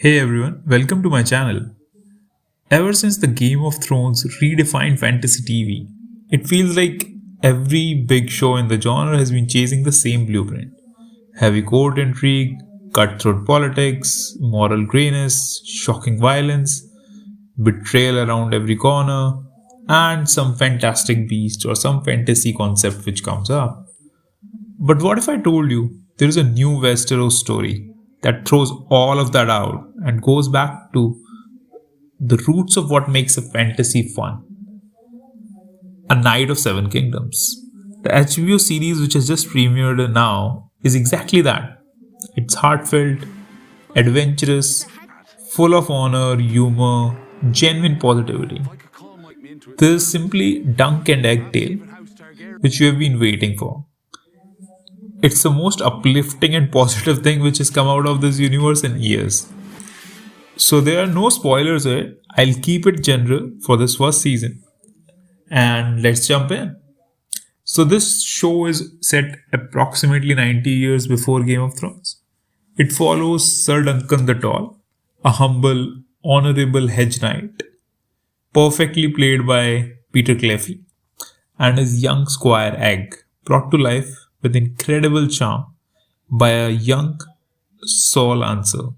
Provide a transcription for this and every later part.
Hey everyone, welcome to my channel. Ever since the Game of Thrones redefined fantasy TV, it feels like every big show in the genre has been chasing the same blueprint: heavy court intrigue, cutthroat politics, moral grayness, shocking violence, betrayal around every corner, and some fantastic beast or some fantasy concept which comes up. But what if I told you there is a new Westeros story that throws all of that out and goes back to the roots of what makes a fantasy fun? A Knight of Seven Kingdoms. The HBO series, which has just premiered now, is exactly that. It's heartfelt, adventurous, full of honor, humor, genuine positivity. This is simply Dunk and Egg Tale, which you have been waiting for. It's the most uplifting and positive thing which has come out of this universe in years. So there are no spoilers here. I'll keep it general for this first season. And let's jump in. So this show is set approximately 90 years before Game of Thrones. It follows Sir Duncan the Tall, a humble, honorable hedge knight, perfectly played by Peter Cleffy, and his young squire Egg, brought to life with incredible charm by a young Saul Answer.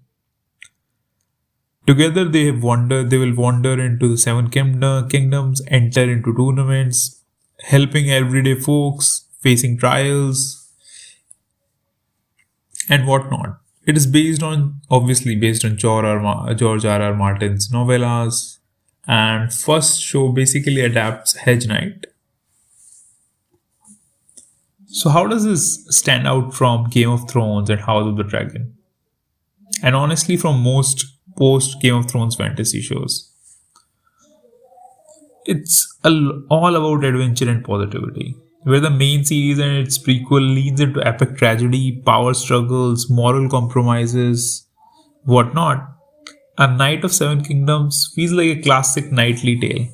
Together they will wander into the kingdoms, enter into tournaments, helping everyday folks, facing trials and whatnot. It is obviously based on George R. R. Martin's novellas, and first show basically adapts Hedge Knight. So how does this stand out from Game of Thrones and House of the Dragon? And honestly, from most post Game of Thrones fantasy shows. It's all about adventure and positivity, where the main series and its prequel leans into epic tragedy, power struggles, moral compromises, whatnot. A Knight of Seven Kingdoms feels like a classic knightly tale,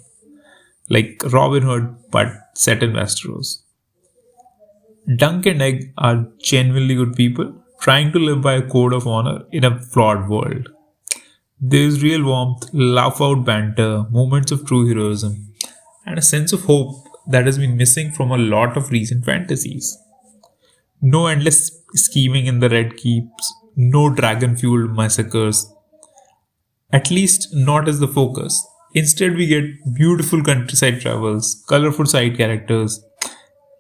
like Robin Hood but set in Westeros. Dunk and Egg are genuinely good people trying to live by a code of honor in a flawed world. There is real warmth, laugh out banter, moments of true heroism, and a sense of hope that has been missing from a lot of recent fantasies. No endless scheming in the Red Keeps, no dragon fueled massacres, at least not as the focus. Instead, we get beautiful countryside travels, colorful side characters,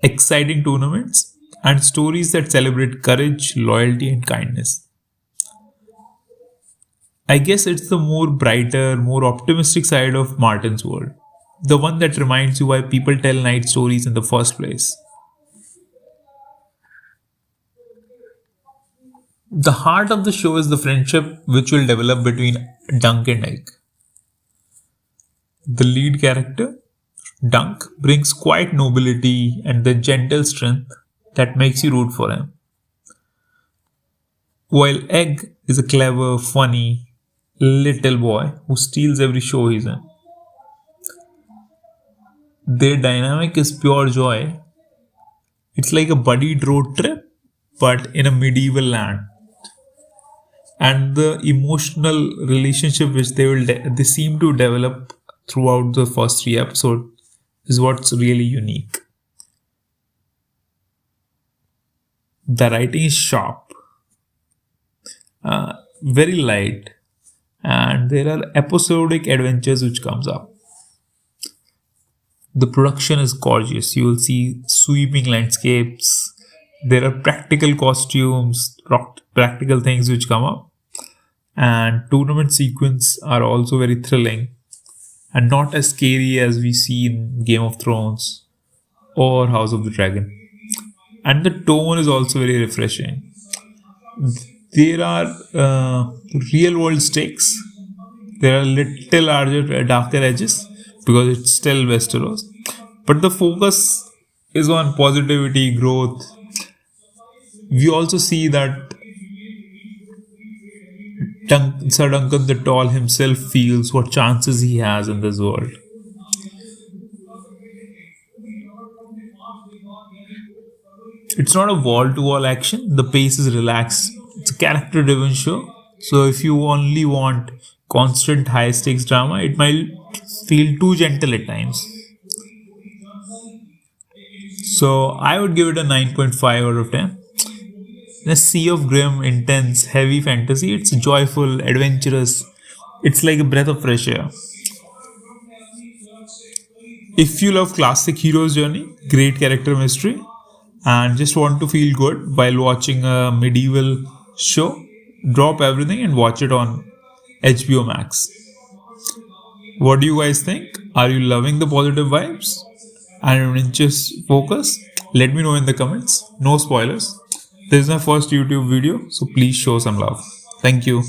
exciting tournaments, and stories that celebrate courage, loyalty, and kindness. I guess it's the more brighter, more optimistic side of Martin's world. The one that reminds you why people tell night stories in the first place. The heart of the show is the friendship which will develop between Dunk and Egg. The lead character, Dunk, brings quiet nobility and the gentle strength that makes you root for him. While Egg is a clever, funny, little boy who steals every show he's in. Their dynamic is pure joy. It's like a buddied road trip, but in a medieval land. And the emotional relationship which they seem to develop throughout the first three episodes is what's really unique. The writing is sharp, very light, and there are episodic adventures which comes up. The production is gorgeous. You will see sweeping landscapes. There are practical costumes, practical things which come up, and tournament sequences are also very thrilling and not as scary as we see in Game of Thrones or House of the Dragon. And the tone is also very refreshing. There are real world stakes. There are little larger, darker edges because it's still Westeros. But the focus is on positivity, growth. We also see that Sir Duncan the Tall himself feels what chances he has in this world. It's not a wall to wall action, the pace is relaxed. It's a character driven show So if you only want constant high stakes drama, it might feel too gentle at times. So I would give it a 9.5 out of 10. In a sea of grim, intense, heavy fantasy, it's joyful, adventurous. It's like a breath of fresh air. If you love classic hero's journey, great character mystery, and just want to feel good while watching a medieval show, drop everything and watch it on HBO Max. What do you guys think? Are you loving the positive vibes and inches focus? Let me know in the comments. No spoilers. This is my first YouTube video, so please show some love. Thank you.